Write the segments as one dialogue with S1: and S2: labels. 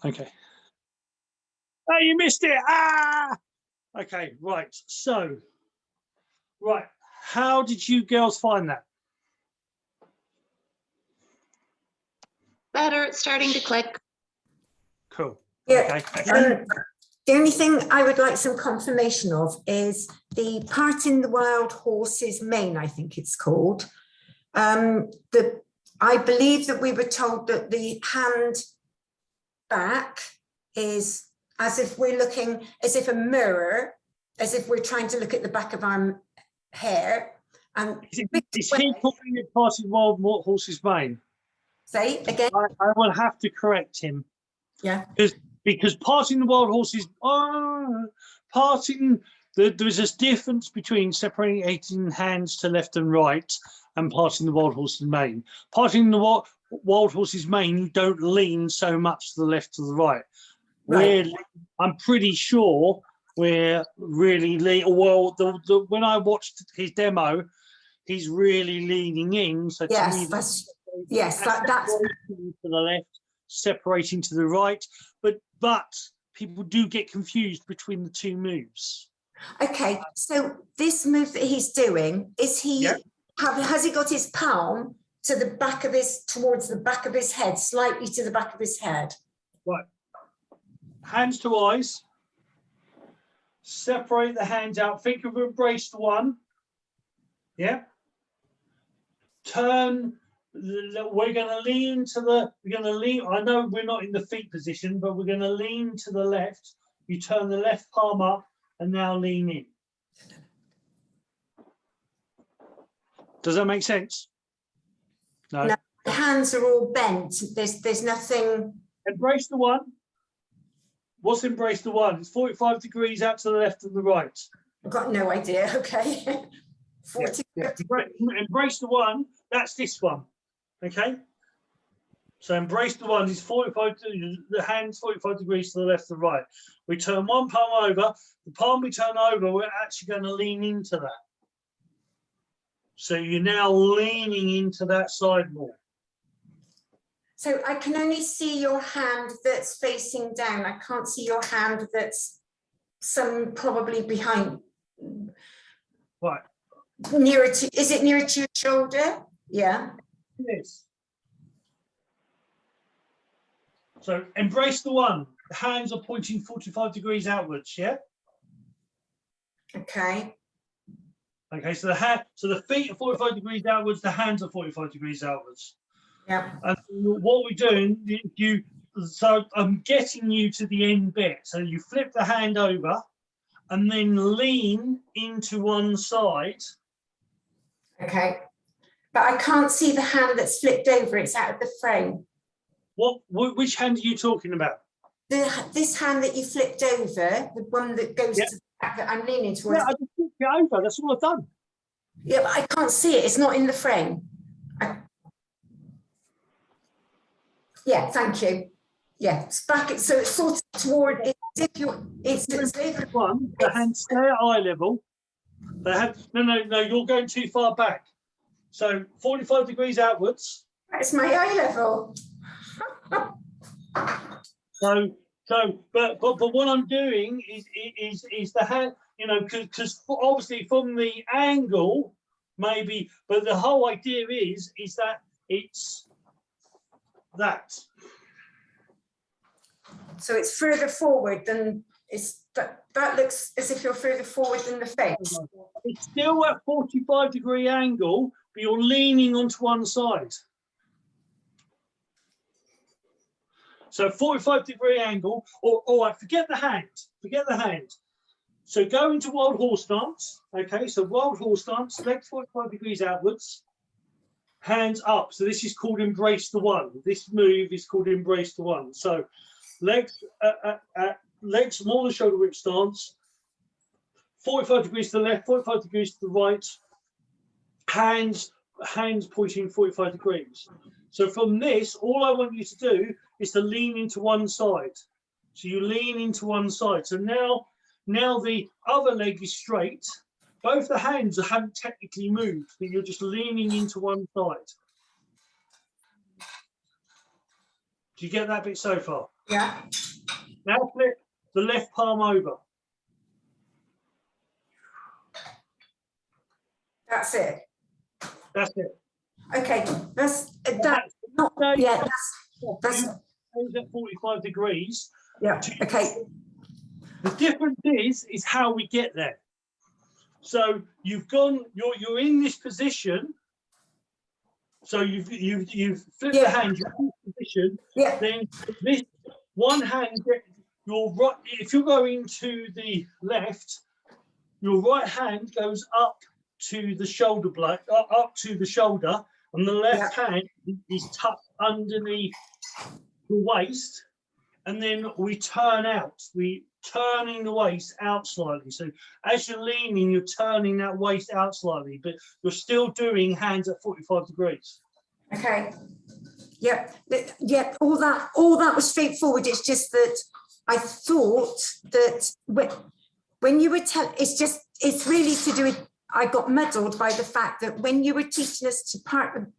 S1: Okay. Oh, you missed it. Ah! Okay, right. So, right. How did you girls find that?
S2: Better, it's starting to click.
S1: Cool.
S3: Yeah.
S1: Okay.
S3: The only thing I would like some confirmation of is the part in the wild horse's mane, I think it's called. I believe that we were told that the hand back is as if we're looking, as if a mirror, as if we're trying to look at the back of our hair. And
S1: is he calling it part in wild horse's mane?
S3: Say again.
S1: I will have to correct him.
S3: Yeah.
S1: Because parting the wild horses, there's a difference between separating hands to left and right and parting the wild horse's mane. Parting the wild horse's mane, you don't lean so much to the left to the right.
S3: Right.
S1: I'm pretty sure we're really well. When I watched his demo, he's really leaning in. So
S3: yes,
S1: to me,
S3: that's
S1: to the left, separating to the right. But people do get confused between the two moves.
S3: Okay, so this move that he's doing, is he has he got his palm to the back of towards the back of his head, slightly to the back of his head?
S1: Right. Hands to eyes. Separate the hands out. Think of embraced one. Yeah. Turn. We're going to lean to the. We're going to lean. I know we're not in the feet position, but we're going to lean to the left. You turn the left palm up and now lean in. Does that make sense? No.
S3: No, the hands are all bent. There's nothing.
S1: Embrace the one. What's embrace the one? It's 45 degrees out to the left and the right.
S3: I've got no idea. Okay. 40.
S1: Yeah. Embrace the one. That's this one. Okay. So embrace the one is 45. The hands 45 degrees to the left and right. We turn one palm over. The palm we turn over, we're actually going to lean into that. So you're now leaning into that side more.
S3: So I can only see your hand that's facing down. I can't see your hand that's probably behind.
S1: Right.
S3: Nearer to, is it nearer to your shoulder? Yeah.
S1: Yes. So embrace the one. The hands are pointing 45 degrees outwards, yeah?
S3: Okay.
S1: Okay, so the feet are 45 degrees outwards, the hands are 45 degrees outwards.
S3: Yeah.
S1: And what we're doing, so I'm getting you to the end bit. So you flip the hand over and then lean into one side.
S3: Okay. But I can't see the hand that's flipped over. It's out of the frame.
S1: Which hand are you talking about?
S3: This hand that you flipped over, the one that goes to the back that I'm leaning towards.
S1: Yeah, I just flipped it over. That's all I've done.
S3: Yeah, but I can't see it. It's not in the frame. Yeah, thank you. Yeah, it's back. So it's sort of toward. It's
S1: one. The hands stay at eye level. No. You're going too far back. So 45 degrees outwards.
S3: That's my eye level.
S1: But what I'm doing is the hand, because obviously from the angle, maybe, but the whole idea is that it's that.
S3: So it's further forward than that looks as if you're further forward than the face.
S1: It's still at 45-degree angle, but you're leaning onto one side. So 45-degree angle, or forget the hand. Forget the hand. So go into wild horse stance. Okay, so wild horse stance, legs 45 degrees outwards, hands up. So this is called embrace the one. This move is called embrace the one. So legs more than shoulder width stance, 45 degrees to the left, 45 degrees to the right, hands pointing 45 degrees. So from this, all I want you to do is to lean into one side. So you lean into one side. So now the other leg is straight. Both the hands haven't technically moved, but you're just leaning into one side. Do you get that bit so far?
S3: Yeah.
S1: Now flip the left palm over.
S3: That's it.
S1: That's it.
S3: Okay, that's not, yeah, that's
S1: at 45 degrees.
S3: yeah. Okay.
S1: The difference is how we get there. So you've gone, you're in this position. So you've flipped the hand, you're in this position.
S3: Yeah.
S1: Then this one hand, your right. If you're going to the left, your right hand goes up to the shoulder blade, up to the shoulder, and the left hand is tucked underneath the waist, and then we turn out. We turning the waist out slightly. So as you're leaning, you're turning that waist out slightly, but you're still doing hands at 45 degrees.
S3: Okay. Yep. Yeah. All that was straightforward. It's just that I thought that when you were telling, it's really to do with, I got muddled by the fact that when you were teaching us to part the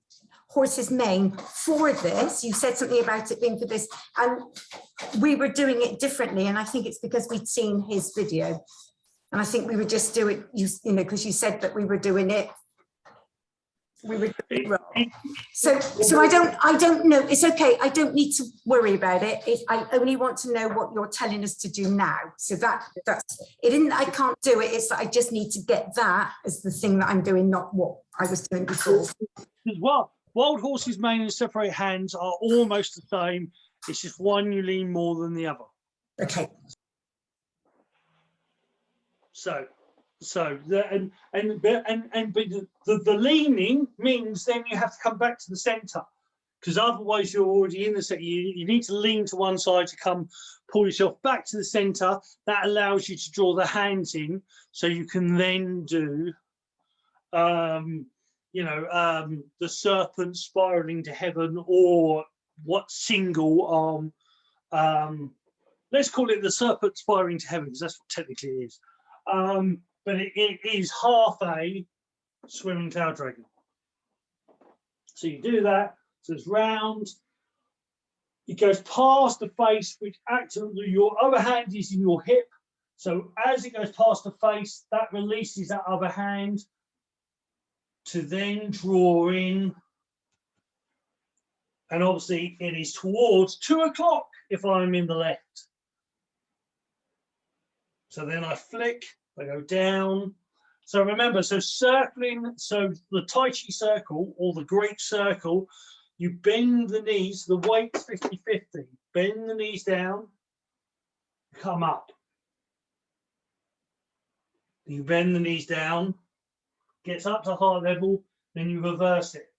S3: horse's mane for this, you said something about it being for this, and we were doing it differently. And I think it's because we'd seen his video, and I think we would just do it, you know, because you said that we were doing it. We were doing it wrong. So I don't know. It's okay. I don't need to worry about it. I only want to know what you're telling us to do now. So that's it. Isn't I can't do it. It's that I just need to get that as the thing that I'm doing, not what I was doing before.
S1: Well, wild horses' mane and separate hands are almost the same. It's just one you lean more than the other.
S3: Okay.
S1: So the leaning means then you have to come back to the center, because otherwise you're already in the center. You need to lean to one side to pull yourself back to the center. That allows you to draw the hands in, so you can then do the serpent spiraling to heaven, or what single arm. Let's call it the serpent spiraling to heaven, because that's what technically it is. But it is half a swimming tail dragon. So you do that, so it's round. It goes past the face, which actually your other hand is in your hip. So as it goes past the face, that releases that other hand to then draw in. And obviously it is towards 2 o'clock if I'm in the left. So then I flick, I go down. So remember, so circling, so the Tai Chi circle or the Greek circle, you bend the knees, the weight's 50-50. Bend the knees down, come up. You bend the knees down, gets up to heart level, then you reverse it.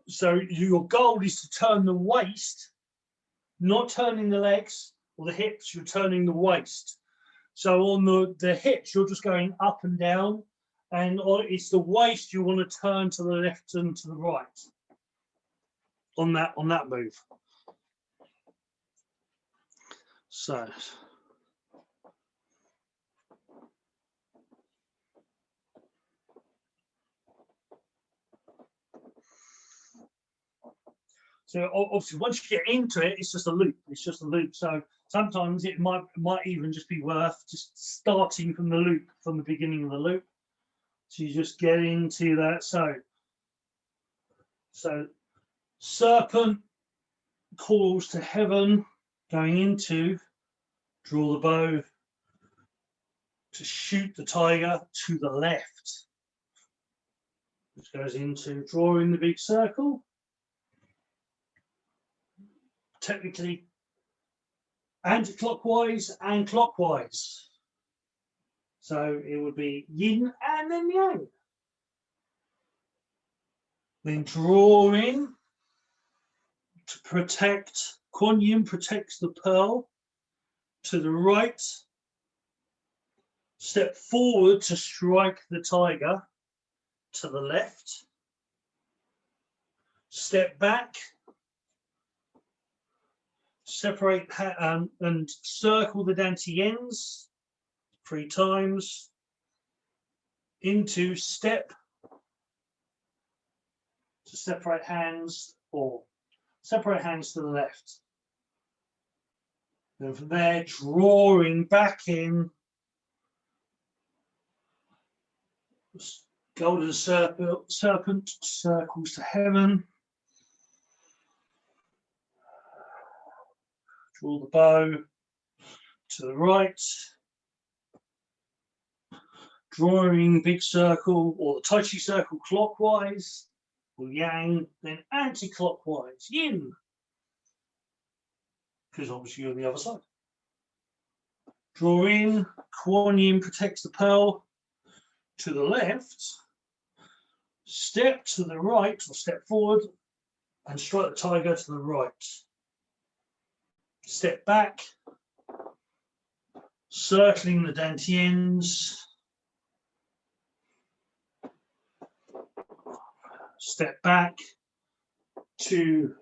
S1: So your goal is to turn the waist, not turning the legs or the hips, you're turning the waist. So on the hips, you're just going up and down, and it's the waist you want to turn to the left and to the right on that move. So obviously once you get into it, it's just a loop. It's just a loop. So sometimes it might even just be worth just starting from the loop, from the beginning of the loop. So you just get into that. So serpent calls to heaven, going into, draw the bow to shoot the tiger to the left, which goes into drawing the big circle. Technically anti-clockwise and clockwise. So it would be yin and then yang. Then draw in to protect, Kuan Yin protects the pearl to the right. Step forward to strike the tiger to the left. Step back. Separate and circle the dantians 3 times. Into step to separate hands, or separate hands to the left. Then from there, drawing back in, golden serpent circles to heaven. Draw the bow to the right. Drawing big circle or the Tai Chi circle clockwise, or yang, then anti-clockwise, yin. Because obviously you're on the other side. Draw in, Kuan Yin protects the pearl to the left, step to the right or step forward and strike the tiger to the right. Step back, circling the dantians. Step back to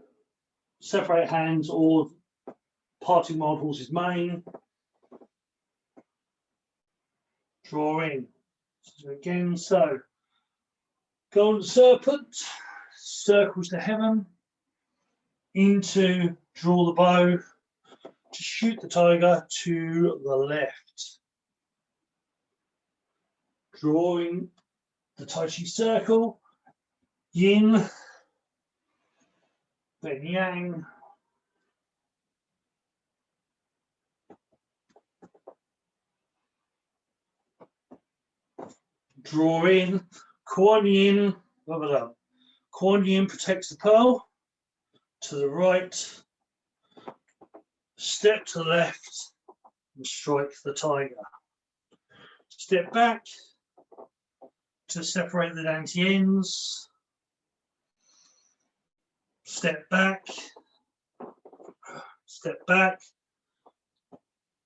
S1: separate hands or parting wild horse's mane. Draw in. So again, so golden serpent circles to heaven, into draw the bow to shoot the tiger to the left. Drawing the Tai Chi circle, yin, then yang. Draw in, Kuan Yin, Kuan Yin protects the pearl to the right, step to the left and strike the tiger. Step back to separate the dantians. Step back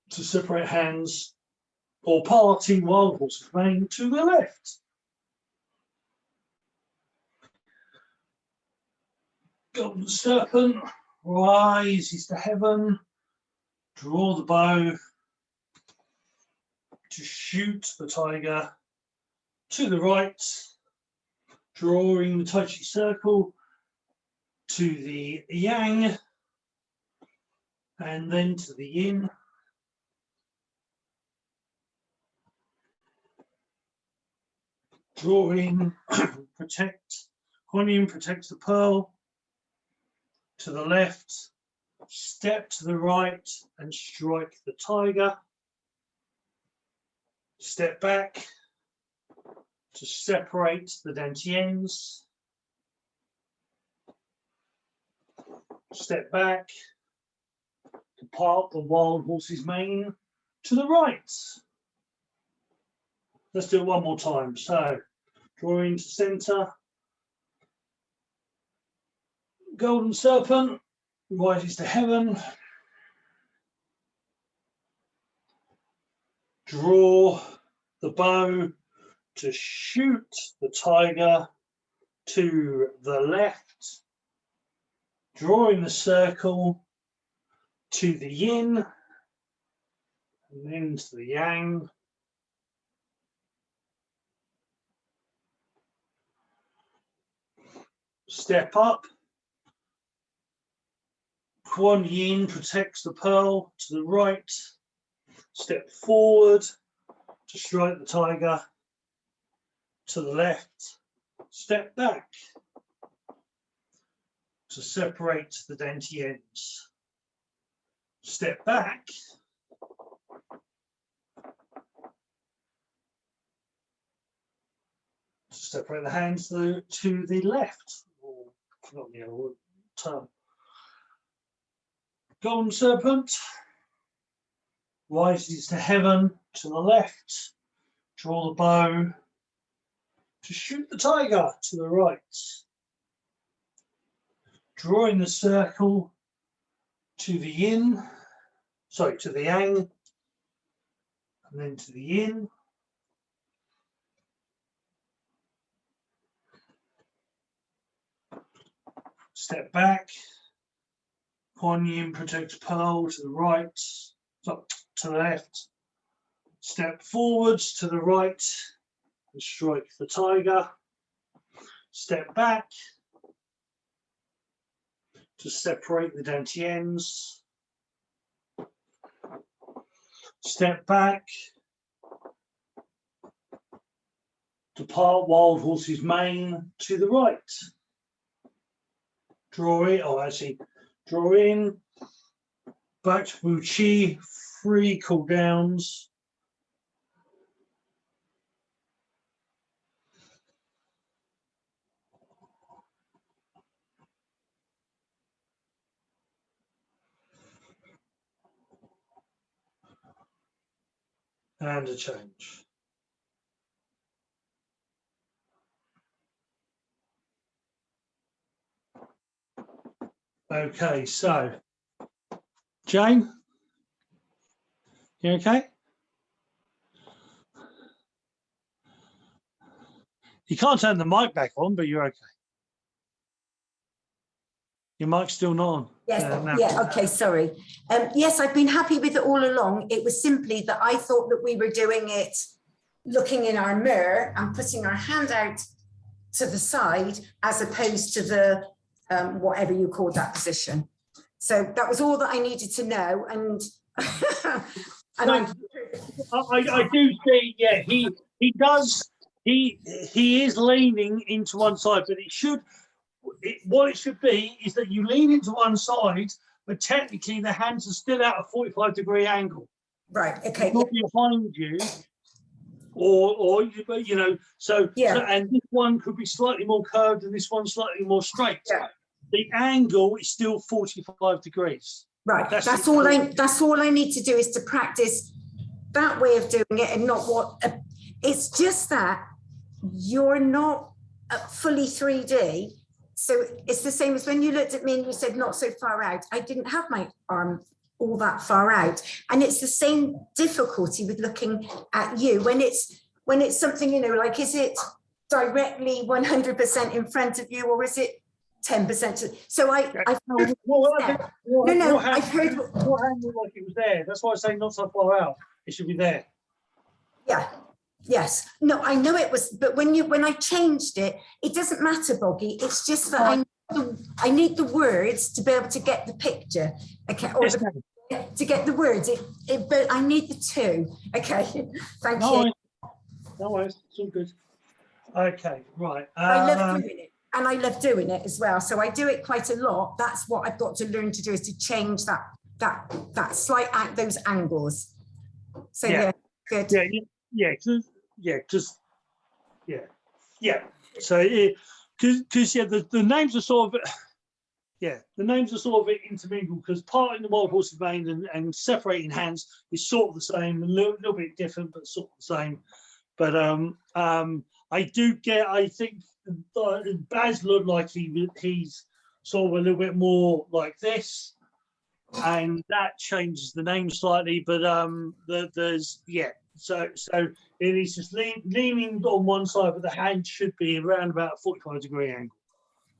S1: to separate hands or parting wild horse's mane to the left. Golden serpent rises to heaven, draw the bow to shoot the tiger to the right, drawing the Tai Chi circle to the yang and then to the yin. Drawing, Kuan Yin protects the pearl to the left, step to the right and strike the tiger. Step back to separate the dantians. Step back to part the wild horse's mane to the right. Let's do it one more time. So, draw into center. Golden serpent rises to heaven. Draw the bow to shoot the tiger to the left. Drawing the circle to the yin and then to the yang. Step up. Kuan Yin protects the pearl to the right. Step forward to strike the tiger to the left. Step back to separate the dantians. Step back to separate the hands to the left. Not the other term. Golden serpent rises to heaven to the left. Draw the bow to shoot the tiger to the right. Drawing the circle to the yin, to the yang, and then to the yin. Step back. Kuan Yin protects pearl to the right, to the left. Step forwards to the right and strike the tiger. Step back to separate the dantians. step back, depart wild horse's mane to the right. Draw it, or actually draw in, back to Ruchi, 3 cooldowns. And a change. Okay, so Jane, you okay? You can't turn the mic back on, but you're okay. Your mic's still not on.
S3: Yes, yeah, okay, sorry. Yes, I've been happy with it all along. It was simply that I thought that we were doing it looking in our mirror and putting our hand out to the side as opposed to the whatever you called that position. So that was all that I needed to know. And, and
S1: I do see, yeah, he does, he is leaning into one side, but it should, what it should be is that you lean into one side, but technically the hands are still at a 45-degree angle.
S3: Right, okay.
S1: Not behind you, or you know, so,
S3: yeah.
S1: So, and this one could be slightly more curved and this one slightly more straight.
S3: Yeah.
S1: The angle is still 45 degrees.
S3: Right, that's all I need to do is to practice that way of doing it and not what, it's just that you're not fully 3D. So it's the same as when you looked at me and you said not so far out. I didn't have my arm all that far out. And it's the same difficulty with looking at you when it's something, you know, like, is it directly 100% in front of you or is it 10%? So I've heard, I've heard
S1: what angle like it was there. That's why I say not so far out. It should be there.
S3: Yeah. Yes. No, I know it was, but when I changed it, it doesn't matter, Boggy. It's just that I need the words to be able to get the picture. Okay. Or to get the words. But I need the two. Okay. Thank you.
S1: No worries. It's all good. Okay. Right.
S3: I love doing it. And I love doing it as well. So I do it quite a lot. That's what I've got to learn to do, is to change that slight those angles. So yeah, good.
S1: Yeah. So because the names are sort of intermingled, because parting the wild horse's mane and separating hands is sort of the same, a little bit different, but sort of the same. But I think Baz looked like he's sort of a little bit more like this, and that changes the name slightly. But so it is just leaning on one side, but the hand should be around about a 45-degree angle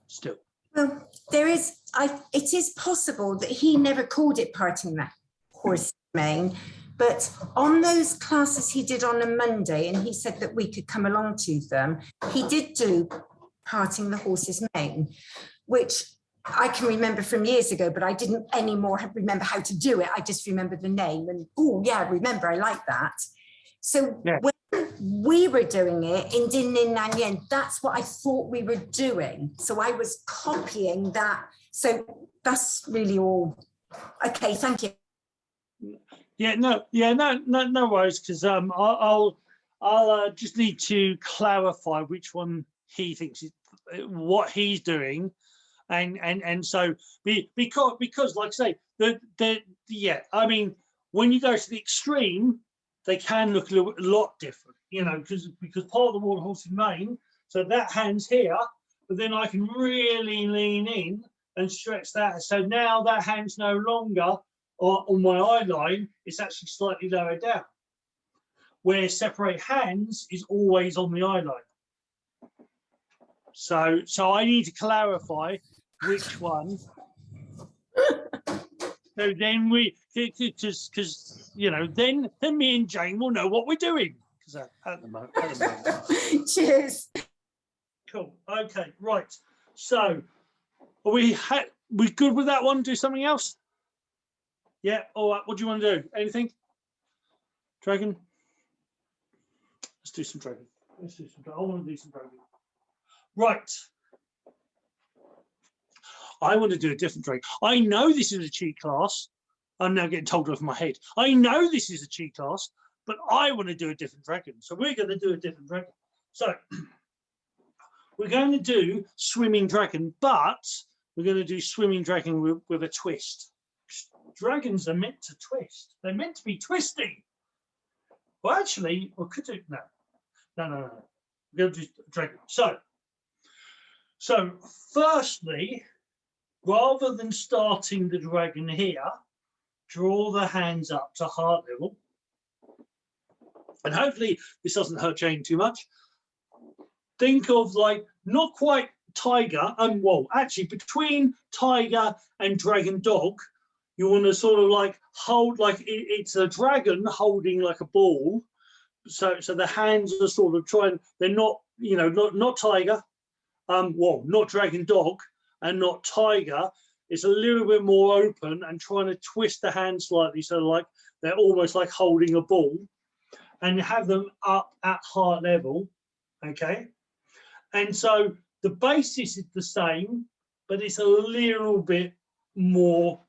S1: still.
S3: Well, it is possible that he never called it parting that horse's mane, but on those classes he did on a Monday, and he said that we could come along to them, he did do parting the horse's mane, which I can remember from years ago, but I didn't anymore remember how to do it. I just remember the name and, oh yeah, remember, I like that. So when we were doing it in Din Nin Nan Yen, that's what I thought we were doing. So I was copying that. So that's really all. Okay, thank you.
S1: No worries, because I'll just need to clarify which one he thinks is what he's doing, and so because like I say, I mean, when you go to the extreme, they can look a lot different, you know, because part of the wild horse's mane, so that hand's here, but then I can really lean in and stretch that. So now that hand's no longer on my eye line, it's actually slightly lower down. Where separate hands is always on the eye line. So I need to clarify which one. So then because you know, then me and Jane will know what we're doing. Because at the moment.
S3: Cheers.
S1: Cool. Okay. Right. So are we good with that one? Do something else? Yeah. All right. What do you want to do? Anything? Dragon. Let's do some dragon. Let's do some. I want to do some dragon. Right. I want to do a different dragon. I know this is a cheat class. I'm now getting told off my head. I know this is a cheat class, but I want to do a different dragon. So we're going to do a different dragon. So we're going to do swimming dragon, but we're going to do swimming dragon with a twist. Dragons are meant to twist. They're meant to be twisty. Well, actually, we could do no. We're going to do dragon. So firstly, rather than starting the dragon here, draw the hands up to heart level. And hopefully this doesn't hurt Jane too much. Think of like not quite tiger, well, actually between tiger and dragon dog, you want to sort of like hold like it's a dragon holding like a ball. So the hands are sort of trying, they're not, you know, not tiger, well, not dragon dog and not tiger. It's a little bit more open and trying to twist the hand slightly so like they're almost like holding a ball, and have them up at heart level, okay? And so the basis is the same, but it's a little bit more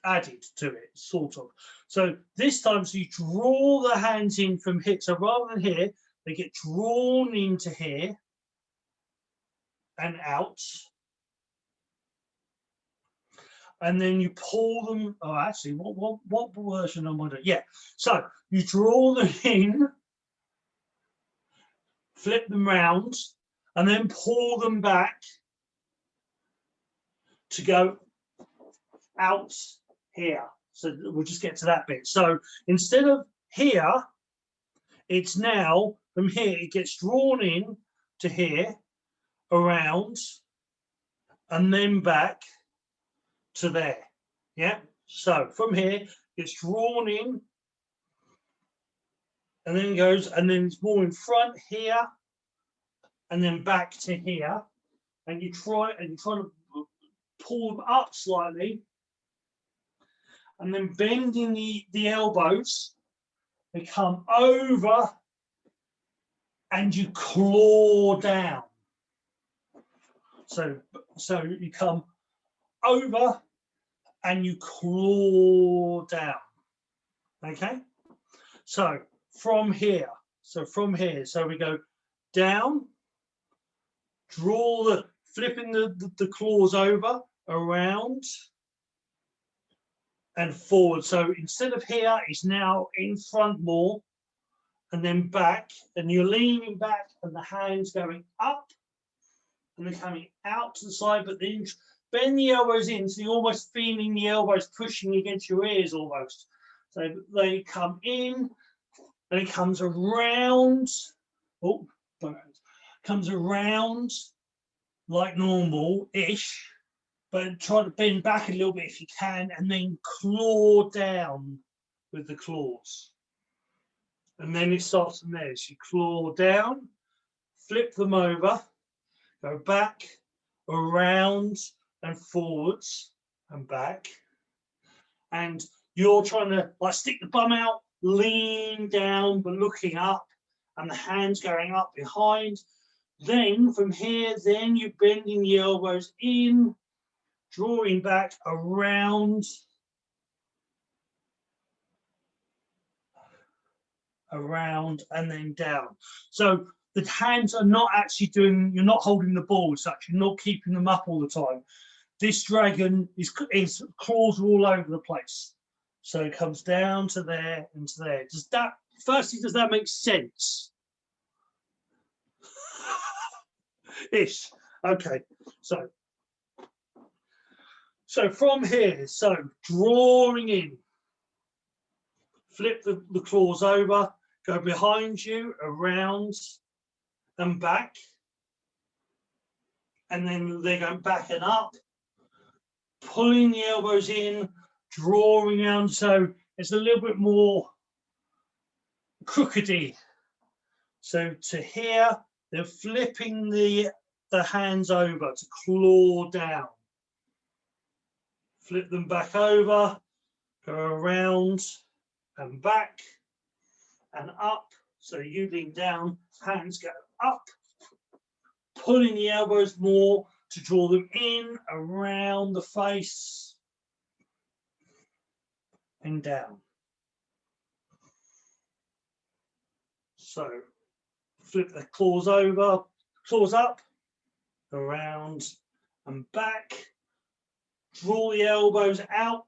S1: added to it, sort of. So this time, so you draw the hands in from here. So rather than here, they get drawn into here and out. And then you pull them. Oh, actually, what version am I doing? Yeah. So you draw them in, flip them round, and then pull them back to go out here. So we'll just get to that bit. So instead of here, it's now from here, it gets drawn in to here, around, and then back to there. Yeah. So from here, it's drawn in, and then goes, and then it's more in front here, and then back to here. And you try to pull them up slightly, and then bending the elbows, they come over, and you claw down. So you come over, and you claw down. Okay. So from here, so we go down, draw flipping the claws over, around, and forward. So instead of here, it's now in front more, and then back, and you're leaning back, and the hands going up, and they're coming out to the side, but then bend the elbows in, so you're almost feeling the elbows pushing against your ears almost. So they come in, and it comes around. Oh, comes around like normal-ish, but try to bend back a little bit if you can, and then claw down with the claws. And then it starts from there. So you claw down, flip them over, go back, around, and forwards, and back. And you're trying to like stick the bum out, lean down, but looking up, and the hands going up behind. Then from here, then you're bending the elbows in, drawing back, around, and then down. So the hands are not actually doing, you're not holding the ball as such, you're not keeping them up all the time. This dragon is claws are all over the place. So it comes down to there and to there. Does that make sense? Ish. Okay. So from here, so drawing in, flip the claws over, go behind you, around and back. And then they're going back and up, pulling the elbows in, drawing around. So it's a little bit more crookedy. So to here, they're flipping the hands over to claw down. Flip them back over, go around and back, and up. So you lean down, hands go up, pulling the elbows more to draw them in, around the face, and down. So flip the claws over, claws up, around and back. Draw the elbows out,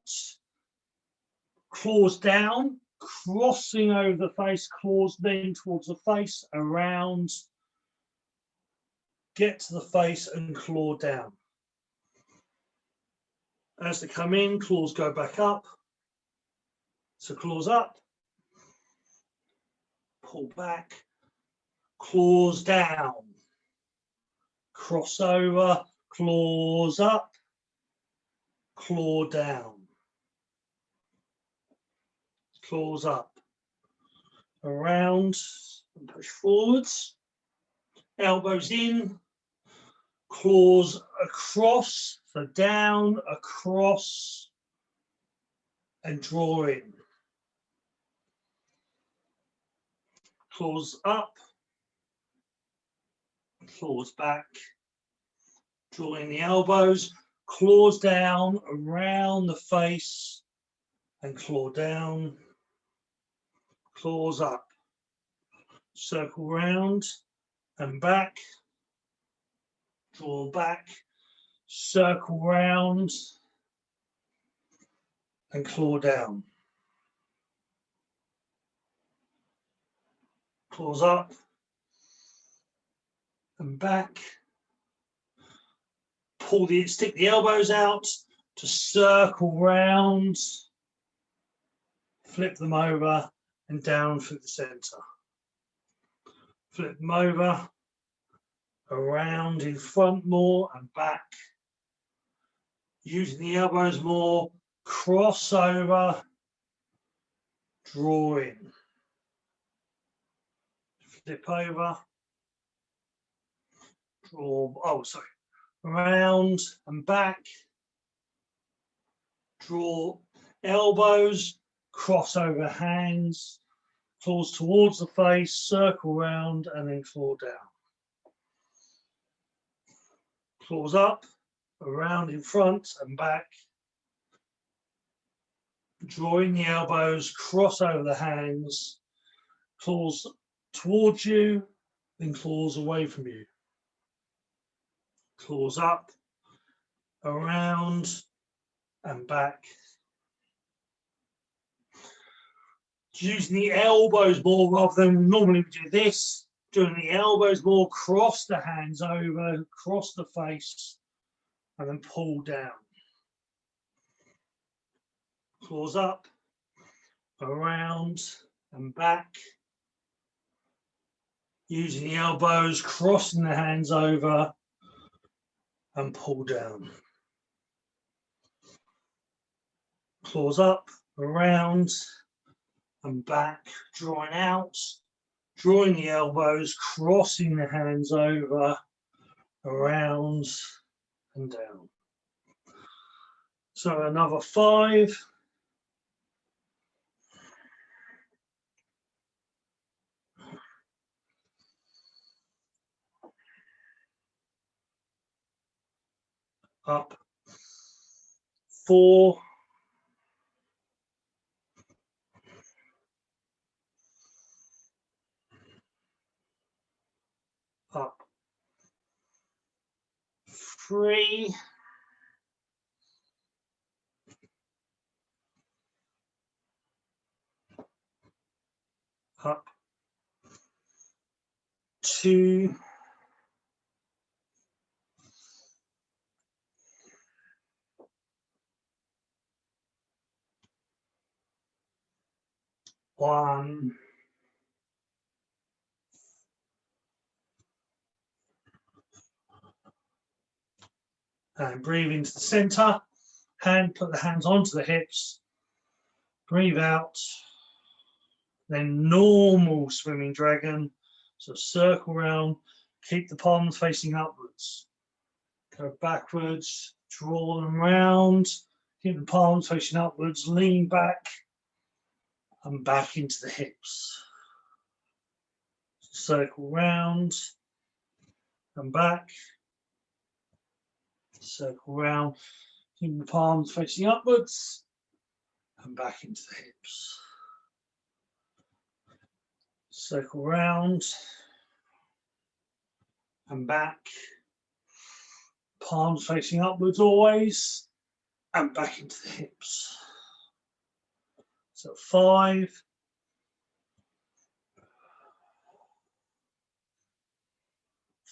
S1: claws down, crossing over the face, claws then towards the face, around, get to the face and claw down. As they come in, claws go back up. So claws up, pull back, claws down, cross over, claws up, claw down, claws up, around and push forwards, elbows in, claws across, so down, across, and draw in. Claws up, claws back, drawing the elbows, claws down, around the face, and claw down, claws up, circle round and back, draw back, circle round, and claw down. Claws up and back. Stick the elbows out to circle round, flip them over and down through the center. Flip them over, around in front more and back. Using the elbows more, cross over, draw in. Flip over, around and back, draw elbows, cross over hands, claws towards the face, circle round and then claw down. Claws up, around in front and back, drawing the elbows, cross over the hands, claws towards you, then claws away from you. Claws up, around and back. Using the elbows more rather than normally we do this, doing the elbows more, cross the hands over, cross the face, and then pull down. Claws up, around and back. Using the elbows, crossing the hands over, and pull down. Claws up, around and back, drawing out, drawing the elbows, crossing the hands over, around and down. So another 5. Up, 4. Up, 3. Up, 2. One. And breathe into the center. Put the hands onto the hips. Breathe out. Then normal swimming dragon. So circle around. Keep the palms facing upwards. Go backwards. Draw them round. Keep the palms facing upwards. Lean back. And back into the hips. circle round and back, circle round, keeping the palms facing upwards and back into the hips. Circle round and back, palms facing upwards always, and back into the hips. So 5,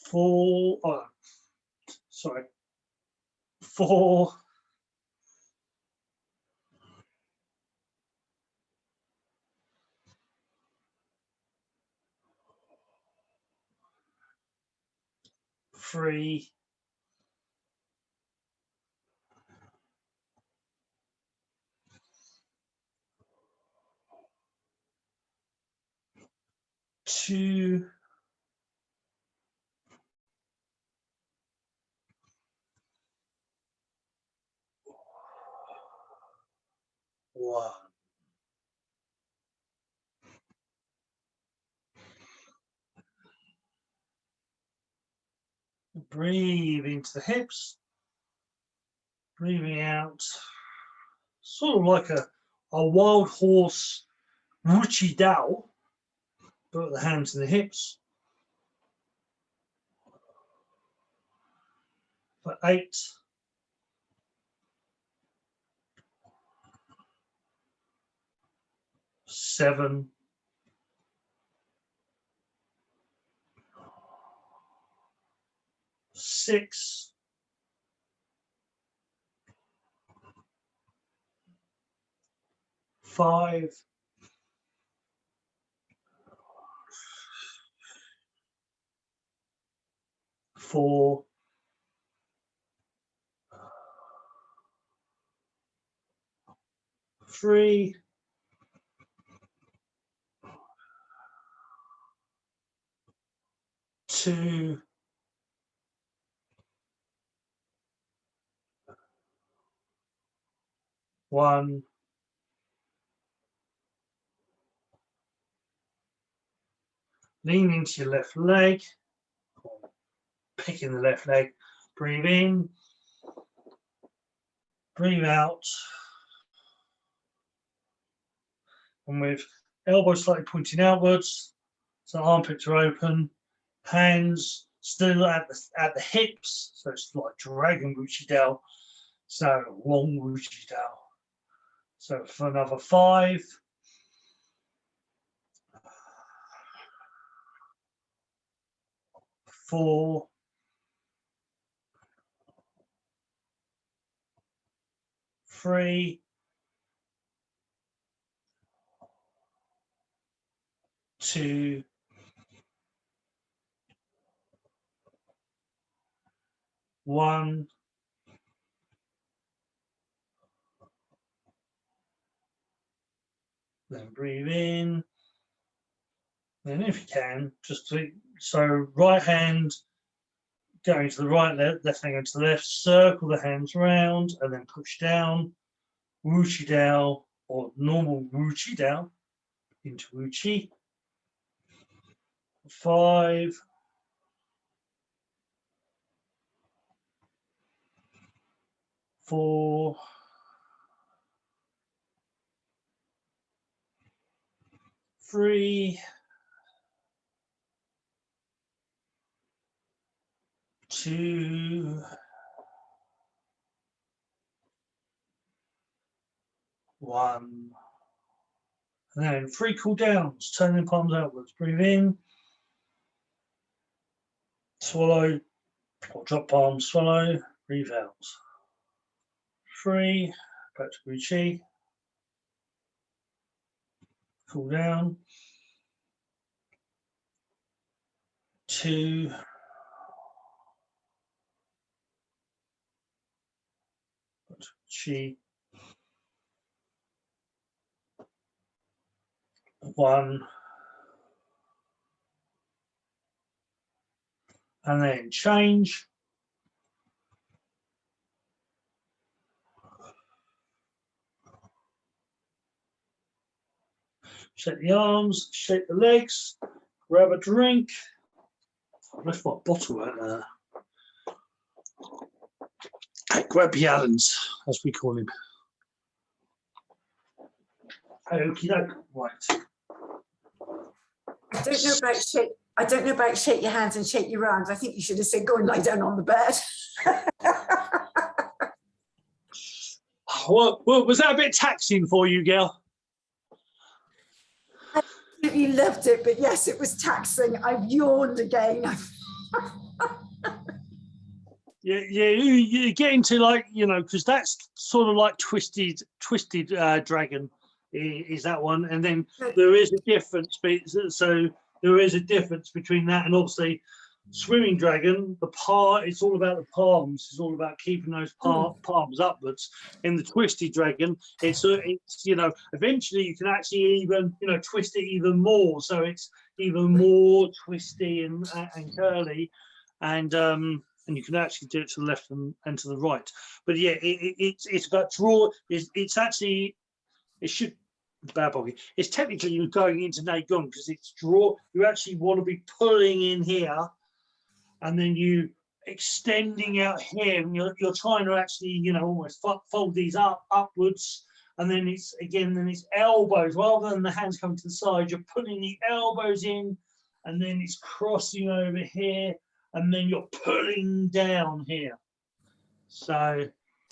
S1: 4, 4, 3, 2, 1. Breathe into the hips, breathing out, sort of like a wild horse Ruchi Dao, put the hands in the hips. For 8, 7, 6, 5, 4, 3, 2, 1. Lean into your left leg, picking the left leg. Breathe in, breathe out. And with elbows slightly pointing outwards, so armpits are open, hands still at the hips, so it's like Dragon Ruchi Dao, so long Ruchi Dao. So for another 5, 4, 3, 2, 1. Then breathe in. Then if you can, so right hand going to the right, left hand going to the left, circle the hands round and then push down, Ruchi Dao or normal Ruchi Dao into Ruchi. 5, 4, 3, 2, 1. And then 3 cool downs, turning palms outwards. Breathe in, swallow, or drop palms, swallow, breathe out. 3, back to Ruchi. Cool down. 2, 1, and then change. Shake the arms, shake the legs, grab a drink. I left my bottle at Grabby Allen's, as we call him. Okie doke. Right.
S3: I don't know about shake your hands and shake your arms. I think you should have said go and lie down on the bed.
S1: Well, was that a bit taxing for you, girl?
S3: You loved it, but yes, it was taxing. I've yawned again.
S1: You get into, like, you know, because that's sort of like twisted dragon is that one, and then there is a difference. So there is a difference between that and obviously swimming dragon. It's all about the palms. It's all about keeping those palms upwards. In the twisted dragon, it's you know, eventually you can actually even, you know, twist it even more, so it's even more twisty and curly, and you can actually do it to the left and to the right. But yeah, it's about draw. It's actually, it should bad boggy. It's technically you're going into Nagong because it's draw. You actually want to be pulling in here, and then you extending out here, and you're trying to actually, you know, almost fold these upwards, and then it's elbows rather than the hands coming to the side. You're putting the elbows in, and then it's crossing over here, and then you're pulling down here. So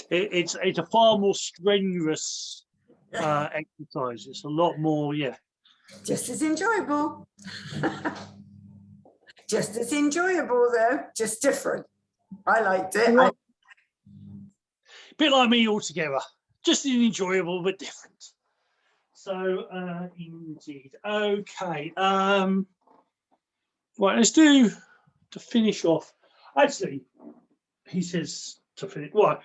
S1: it's a far more strenuous exercise. It's a lot more, yeah.
S3: Just as enjoyable. Just as enjoyable, though, just different. I liked it.
S1: A bit like me altogether. Just as enjoyable, but different. So, indeed. Okay. Right, let's do, to finish off. Actually, he says to finish. Right.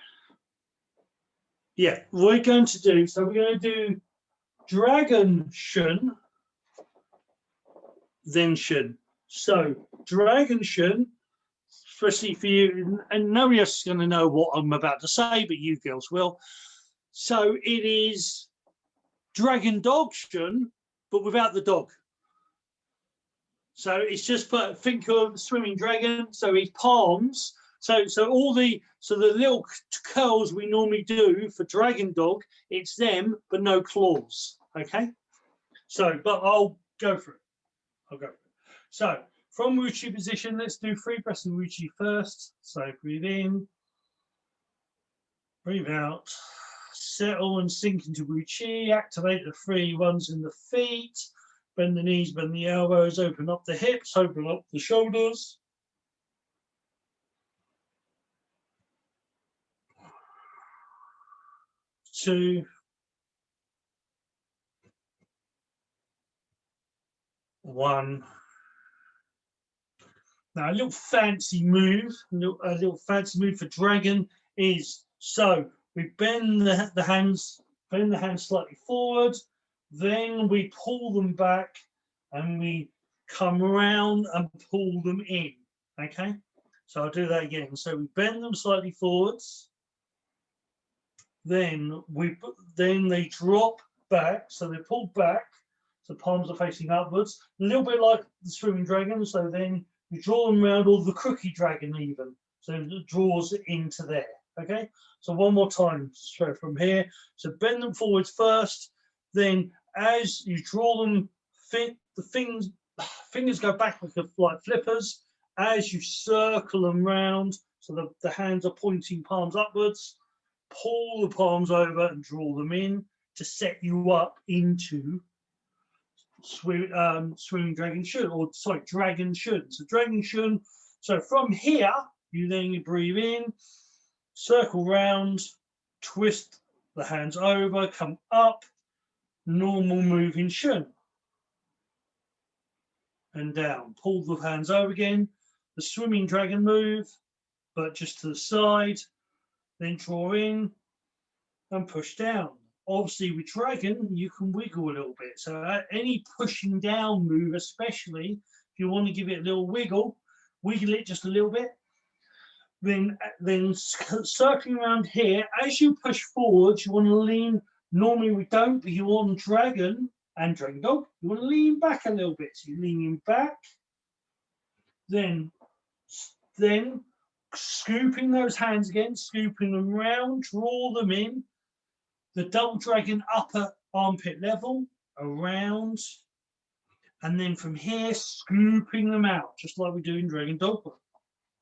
S1: Yeah, we're going to do Dragon Shun, then Shun. So Dragon Shun, especially for you, and nobody else is going to know what I'm about to say, but you girls will. So it is Dragon Dog Shun, but without the dog. So it's just think of swimming dragon. So his palms. So the little curls we normally do for Dragon Dog, it's them, but no claws. Okay. So, but I'll go for it. So from Ruchi position, let's do 3 breaths in Ruchi first. So breathe in, breathe out, settle and sink into Ruchi. Activate the 3 ones in the feet. Bend the knees, bend the elbows, open up the hips, open up the shoulders. Two, 1. Now a little fancy move, a little fancy move for dragon is, so we bend the hands slightly forward, then we pull them back and we come around and pull them in. Okay, so I'll do that again. So we bend them slightly forwards, then they drop back, so they're pulled back, so palms are facing upwards, a little bit like the swimming dragon. So then you draw them around, or the crookie dragon even, so it draws into there. Okay, so one more time, so from here, so bend them forwards first, then as you draw them, the fingers go back like flippers as you circle them round, so the hands are pointing palms upwards. Pull the palms over and draw them in to set you up into swimming Dragon Shun, or sorry, Dragon Shun. So Dragon Shun. So from here, you then breathe in, circle round, twist the hands over, come up, normal move in Shun, and down. Pull the hands over again, the swimming dragon move, but just to the side. Then draw in and push down. Obviously with dragon, you can wiggle a little bit. So any pushing down move, especially if you want to give it a little wiggle it just a little bit. Then circling around here, as you push forward, you want to lean. Normally we don't, but you want dragon and Dragon Dog. You want to lean back a little bit. So you're leaning back, then scooping those hands again, scooping them round, draw them in. The double dragon upper armpit level, around, and then from here, scooping them out, just like we do in Dragon Dog,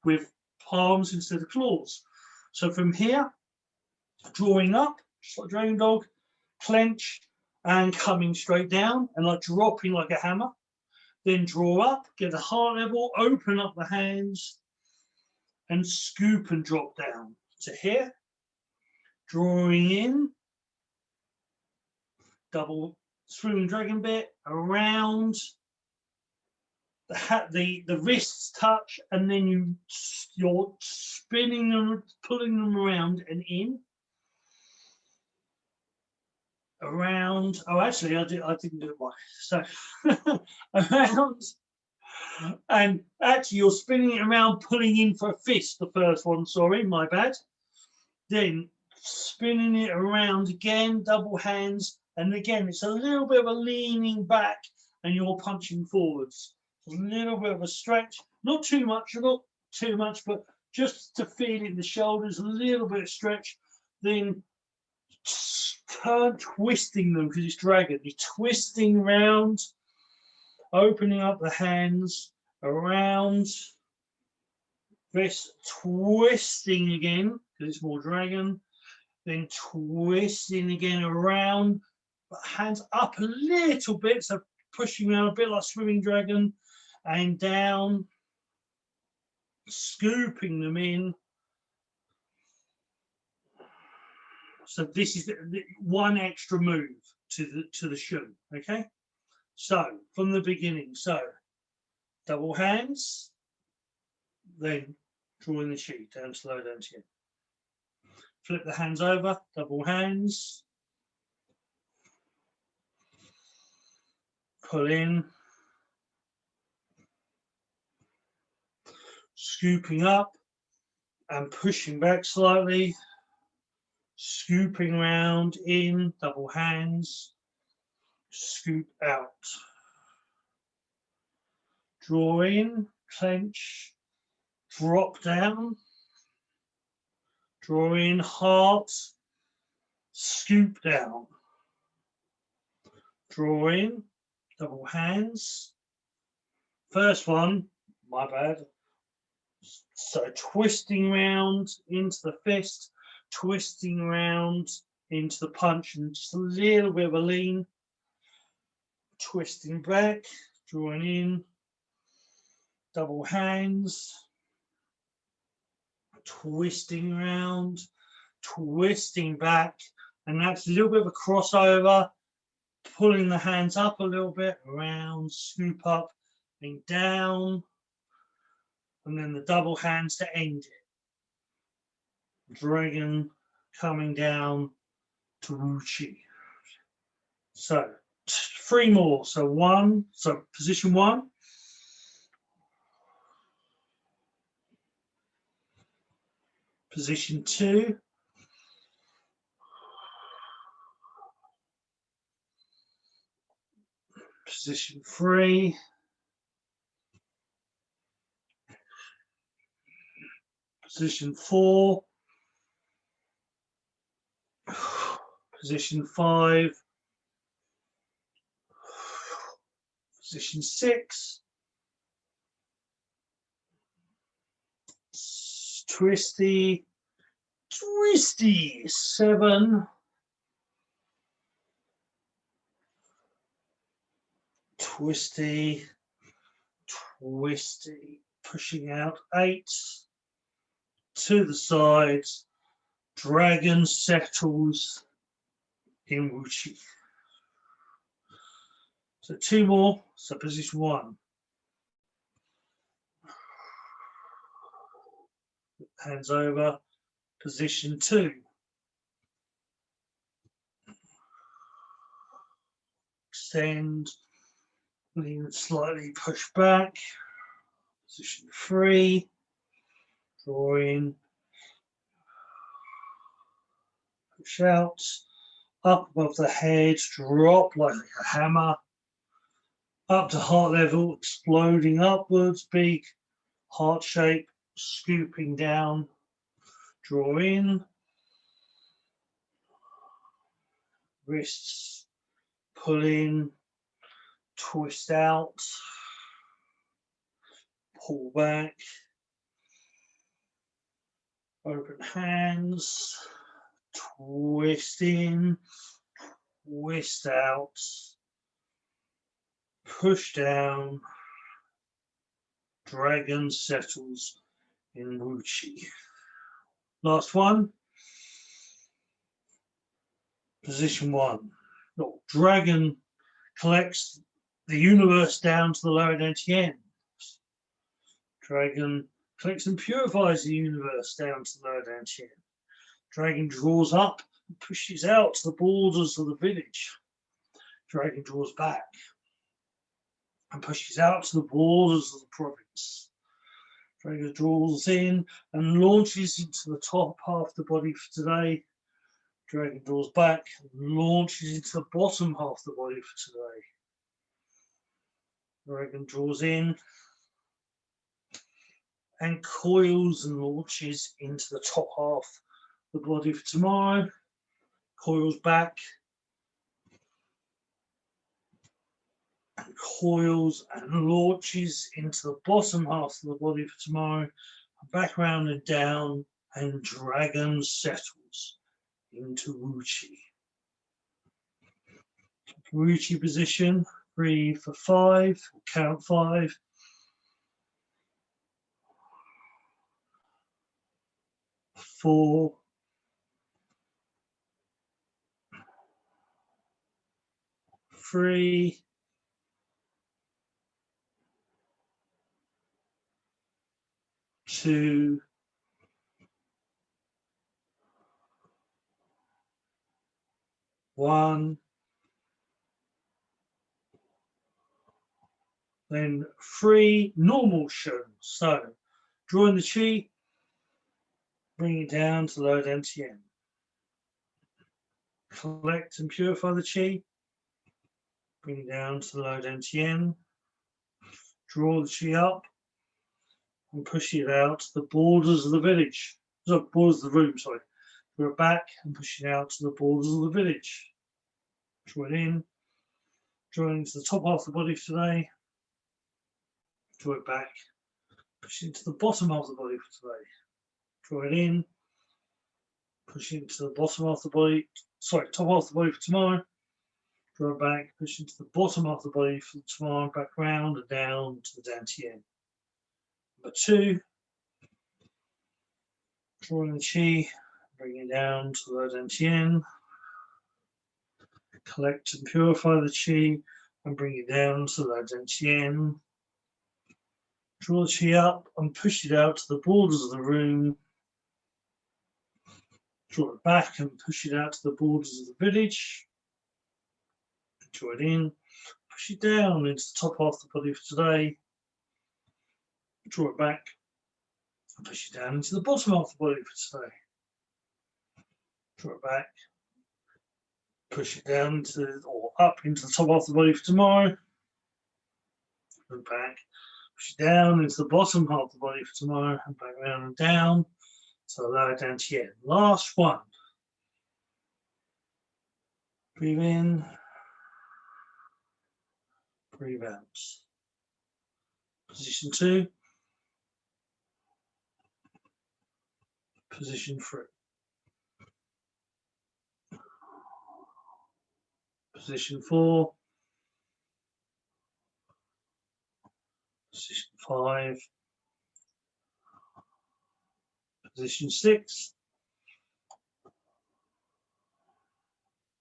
S1: with palms instead of claws. So from here, drawing up, just like Dragon Dog, clench, and coming straight down, and like dropping like a hammer. Then draw up, get the heart level, open up the hands, and scoop and drop down to here. Drawing in, double swimming dragon bit, around, the wrists touch, and then you're spinning them, pulling them around and in. Around, oh, actually, I didn't do it right. So around, and actually, you're spinning it around, pulling in for a fist. The first one, sorry, my bad. Then spinning it around again, double hands, and again, it's a little bit of a leaning back, and you're punching forwards. A little bit of a stretch, not too much, but just to feel it in the shoulders, a little bit of stretch. Then turn, twisting them because it's dragon. You're twisting round, opening up the hands, around, wrist, twisting again because it's more dragon. Then twisting again around, but hands up a little bit, so pushing around a bit like swimming dragon, and down, scooping them in. So this is the one extra move to the Shun. Okay, so from the beginning, so double hands, then drawing the sheet down, slow down to you. Flip the hands over, double hands, pull in, scooping up and pushing back slightly, scooping round in, double hands, scoop out, draw in, clench, drop down, draw in, heart, scoop down, draw in, double hands. First one, my bad. So twisting round into the fist, twisting round into the punch, and just a little bit of a lean. Twisting back, drawing in, double hands, twisting round, twisting back, and that's a little bit of a crossover, pulling the hands up a little bit, around, scoop up, and down, and then the double hands to end it. Dragon coming down to Ruchi. So 3 more. So position 1. Position 2. Position 3. Position 4. Position 5. Position 6. Twisty. 7. Twisty, pushing out 8, to the sides, dragon settles in Ruchi. So 2 more, so position 1. Hands over, position 2. Extend, lean slightly, push back, position 3, draw in, push out, up above the head, drop like a hammer, up to heart level, exploding upwards, big heart shape, scooping down, draw in, wrists pull in, twist out, pull back, open hands, twist in, twist out, push down, dragon settles in Ruchi. Last one, position one. Look, dragon collects the universe down to the lower dantian. Dragon collects and purifies the universe down to the lower dantian. Dragon draws up and pushes out to the borders of the village. Dragon draws back and pushes out to the borders of the province. Dragon draws in and launches into the top half of the body for today. Dragon draws back and launches into the bottom half of the body for today. Dragon draws in and coils and launches into the top half of the body for tomorrow. Coils back and coils and launches into the bottom half of the body for tomorrow. Back around and down, and dragon settles into Ruchi. Ruchi position, 3 for 5, count 5. 4, 3, 2, 1. Then 3 normal shun. So drawing the chi, bring it down to low dantian. Collect and purify the chi, bring it down to the low dantian. Draw the chi up and push it out to the borders of the village. So borders of the room, sorry. Draw it back and push it out to the borders of the village. Draw it in, draw it into the top half of the body for today. Draw it back, push it into the bottom half of the body for today. Draw it in, push it into the bottom half of the body, sorry, top half of the body for tomorrow. Draw it back, push into the bottom half of the body for tomorrow, back round and down to the dantian. Number 2, drawing the chi, bring it down to the dantian. Collect and purify the chi and bring it down to the dantian. Draw the chi up and push it out to the borders of the room. Draw it back and push it out to the borders of the village. Draw it in, push it down into the top half of the body for today. Draw it back and push it down into the bottom half of the body for today. Draw it back, push it down to or up into the top half of the body for tomorrow. And back, push it down into the bottom half of the body for tomorrow, and back around and down to the lower dantian. Last one. Breathe in, breathe out. Position 2, position 3. Position 4, position 5, position 6,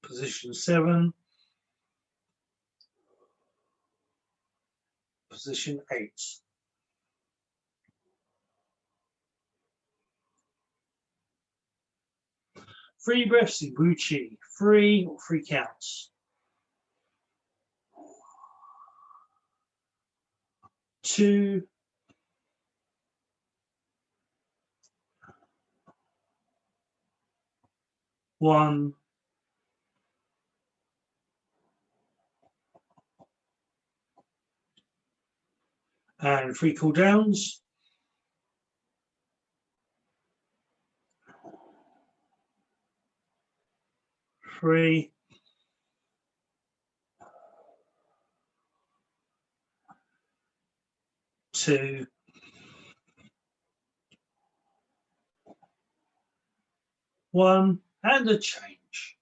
S1: position 7, position 8. Three breaths in Ruchi, 3 or 3 counts. 2, 1, And 3 cool downs. 3. 2. 1, and a change.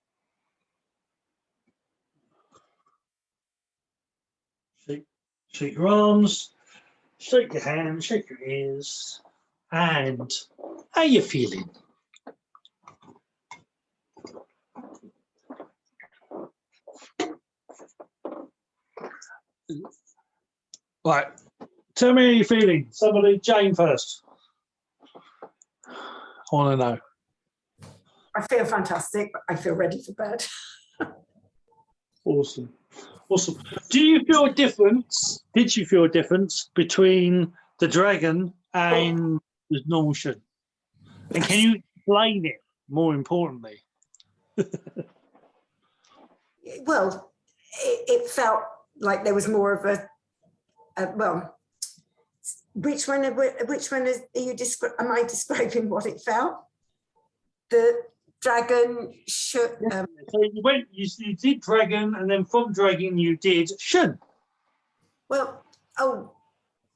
S1: Shake your arms, shake your hands, shake your ears, and how you feeling? Right, tell me how you're feeling. Somebody, Jane first. I want to know.
S3: I feel fantastic, but I feel ready for bed.
S1: Awesome. Awesome. Do you feel a difference? Did you feel a difference between the dragon and the normal Shun? And can you explain it more importantly?
S3: Well, it felt like there was more of well, which one am I describing what it felt? The Dragon Shun.
S1: So you did dragon, and then from dragon you did Shun.
S3: Well, oh,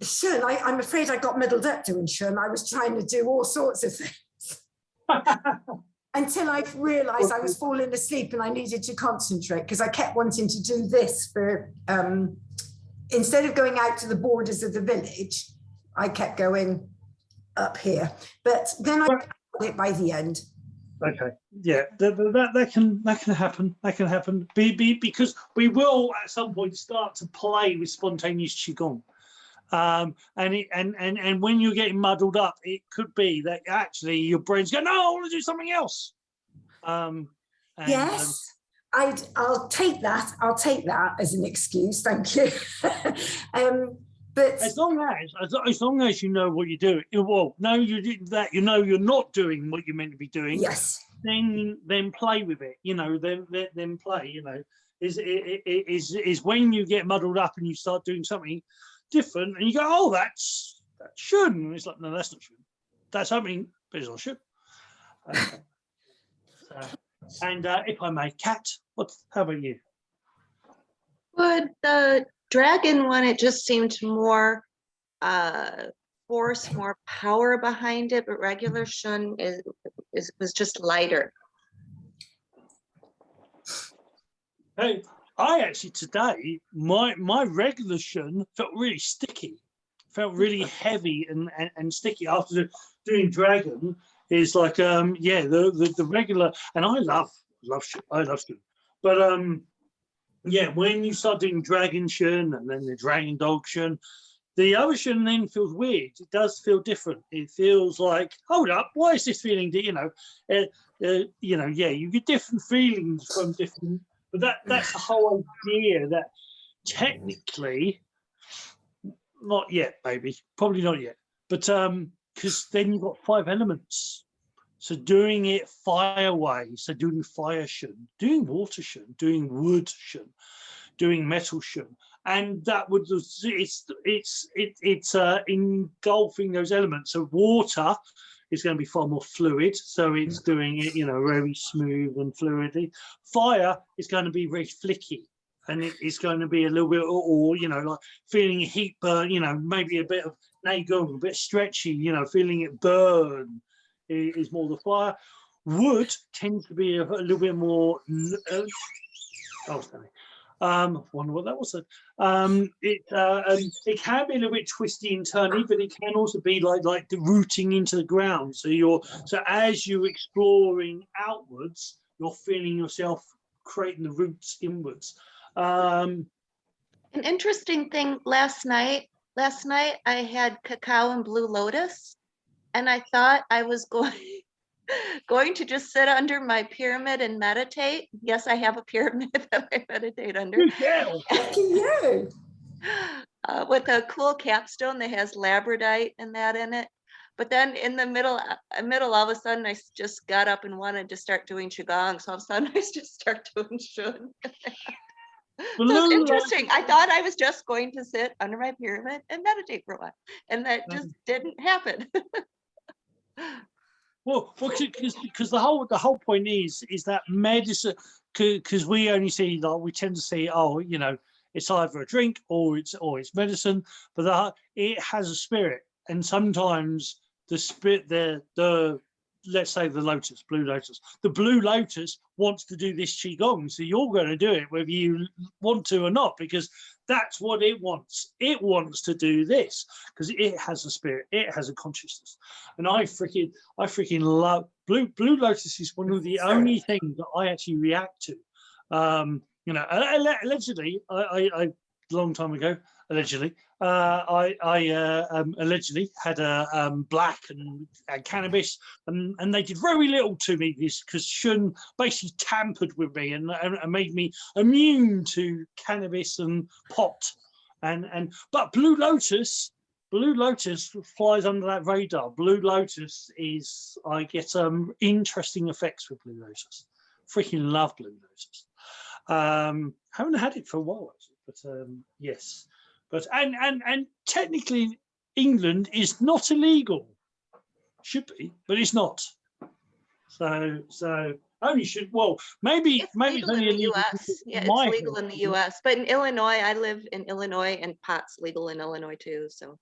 S3: Shun, I'm afraid I got middled up doing Shun. I was trying to do all sorts of things. Until I realised I was falling asleep and I needed to concentrate, because I kept wanting to do this for, instead of going out to the borders of the village, I kept going up here. But then I got it by the end.
S1: Okay, yeah, that can happen. That can happen. Because we will at some point start to play with spontaneous qigong, and when you're getting muddled up, it could be that actually your brain's going, no, I want to do something else.
S3: Yes, I'll take that. I'll take that as an excuse. Thank you. But
S1: as long as you know what you're doing, well, no, you did that. You know you're not doing what you're meant to be doing.
S3: Yes.
S1: Then play with it. You know, then play. You know, is when you get muddled up and you start doing something different, and you go, oh, that's Shun. And it's like, no, that's not Shun. That's something, but it's not Shun. And if I may, Kat, how about you?
S2: Would the dragon one, it just seemed more force, more power behind it, but regular Shun was just lighter.
S1: Hey, I actually today, my regular Shun felt really sticky, felt really heavy and sticky after doing dragon. Is like yeah, the regular, and I love Shun, but yeah, when you start doing Dragon Shun and then the Dragon Dog Shun, the other Shun then feels weird. It does feel different. It feels like, hold up, why is this feeling? You know, yeah, you get different feelings from different. But that's the whole idea. That technically, not yet, maybe, probably not yet. But because then you've got 5 elements. So doing it fire way, so doing fire Shun, doing water Shun, doing wood Shun, doing metal Shun, and that would it's engulfing those elements. So water is going to be far more fluid, so it's doing it, you know, very smooth and fluidly. Fire is going to be very flicky, and it's going to be a little bit, or you know, like feeling heat burn, you know, maybe a bit of nagel, a bit stretchy, you know, feeling it burn. Is more the fire. Wood tends to be a little bit more. Oh, sorry. Wonder what that was. It can be a little bit twisty and turny, but it can also be like the rooting into the ground. So as you're exploring outwards, you're feeling yourself creating the roots inwards.
S2: An interesting thing last night I had cacao and blue lotus. And I thought I was going to just sit under my pyramid and meditate. Yes, I have a pyramid that I meditate under.
S1: Yeah.
S2: With a cool capstone that has labradorite and that in it. But then in the middle, all of a sudden, I just got up and wanted to start doing qigong. So all of a sudden, I just start doing Shun. So it's
S1: Blue
S2: interesting. I thought I was just going to sit under my pyramid and meditate for a while, and that just didn't happen.
S1: Well, because the whole point is that medicine, because we only see, like, we tend to see, oh, you know, it's either a drink or it's medicine, but it has a spirit, and sometimes the spirit, the let's say the blue lotus wants to do this qigong, so you're going to do it whether you want to or not, because that's what it wants. It wants to do this because it has a spirit, it has a consciousness, and I freaking love blue lotus. Is one of the only things that I actually react to. You know, allegedly, I long time ago, allegedly, I allegedly had a black and cannabis, and they did very little to me because Shun basically tampered with me and made me immune to cannabis and pot, but blue lotus flies under that radar. Blue lotus is, I get interesting effects with blue lotus. Freaking love blue lotus. Haven't had it for a while actually, but yes, but and technically England is not illegal. Should be, but it's not. So only should, well, maybe
S2: It's
S1: it's
S2: legal
S1: only
S2: in the
S1: illegal
S2: US. Yeah,
S1: in my
S2: it's legal in the US. But in Illinois, I live in Illinois, and pot's legal in Illinois too. So,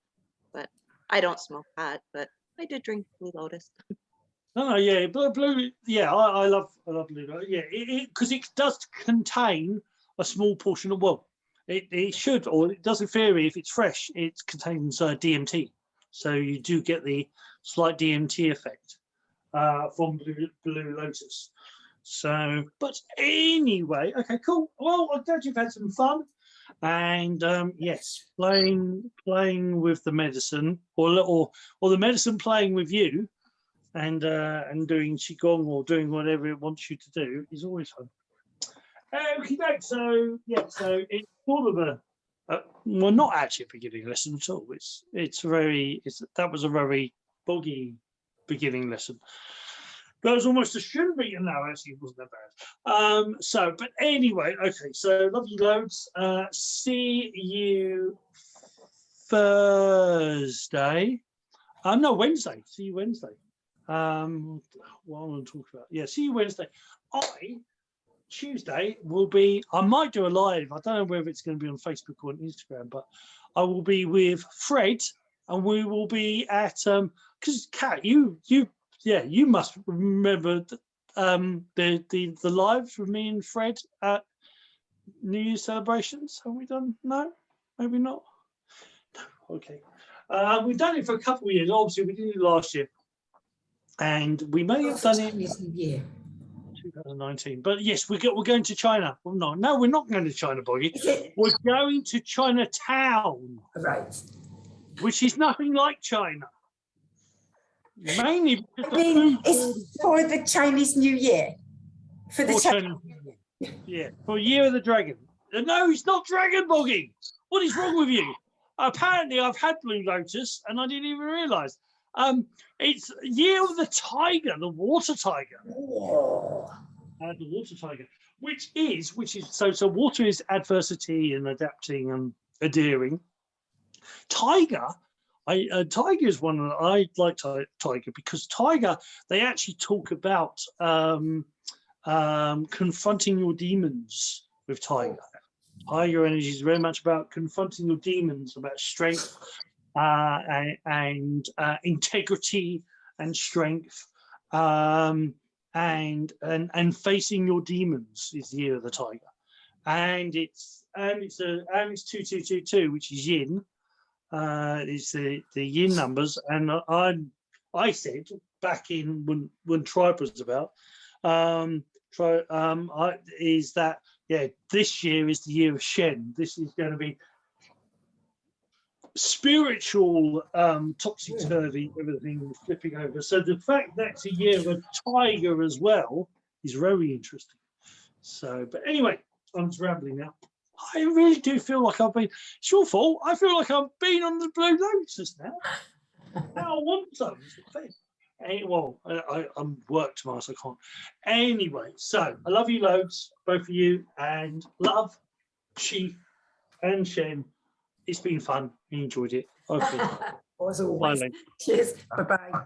S2: but I don't smoke pot, but I did drink Blue Lotus.
S1: No, yeah, blue, yeah, I love blue. Yeah, because it does contain a small portion of, well, it should, or it does in theory, if it's fresh, it contains DMT, so you do get the slight DMT effect from blue lotus. So, but anyway, okay, cool. Well, I'm glad you've had some fun, and yes, playing with the medicine, or the medicine playing with you. And doing qigong or doing whatever it wants you to do is always fun. Okay, so yeah, so it's sort of a well, not actually a beginning lesson at all. That was a very boggy beginning lesson. That was almost a Shun beaten. No, actually, it wasn't that bad. So, but anyway, okay. So love you loads. See you Thursday. No, Wednesday. See you Wednesday. What I want to talk about, yeah, see you Wednesday. Tuesday will be, I might do a live, I don't know whether it's going to be on Facebook or on Instagram, but I will be with Fred, and we will be at because Kat, you must remember the lives with me and Fred at New Year's celebrations. Have we done? No, maybe not. No. Okay, we've done it for a couple of years. Obviously we did it last year, and we may have done it in 2019. But yes, we're going to China. Well, no, we're not going to China, Boggy. We're going to Chinatown,
S3: Right.
S1: which is nothing like China. Mainly because
S3: I mean, it's for the Chinese New Year. For the
S1: Chinese New Year. Yeah, for Year of the Dragon. No, it's not Dragon, Boggy. What is wrong with you? Apparently, I've had Blue Lotus, and I didn't even realise. It's Year of the Tiger, the water tiger.
S3: Oh.
S1: The water tiger, which is so water is adversity and adapting and adhering. Tiger, tiger is one that I like. Tiger, because tiger, they actually talk about confronting your demons with tiger. Tiger energy is very much about confronting your demons, about strength and integrity and strength, and facing your demons is the Year of the Tiger, and it's 2222, which is yin. It's the yin numbers, and I said back in when tribe was about, is that, yeah, this year is the year of Shen. This is going to be spiritual topsy-turvy, everything flipping over. So the fact that's a year of a tiger as well is very interesting. So, but anyway, I'm just rambling now. I really do feel like it's your fault. I feel like I've been on the Blue Lotus now. Now I want some. Well, I'm work tomorrow, so I can't. Anyway, so I love you loads, both of you, and love Chi and Shen. It's been fun. We enjoyed it. Okay.
S3: As
S1: Bye,
S3: always.
S1: Lane.
S3: Cheers. Bye-bye.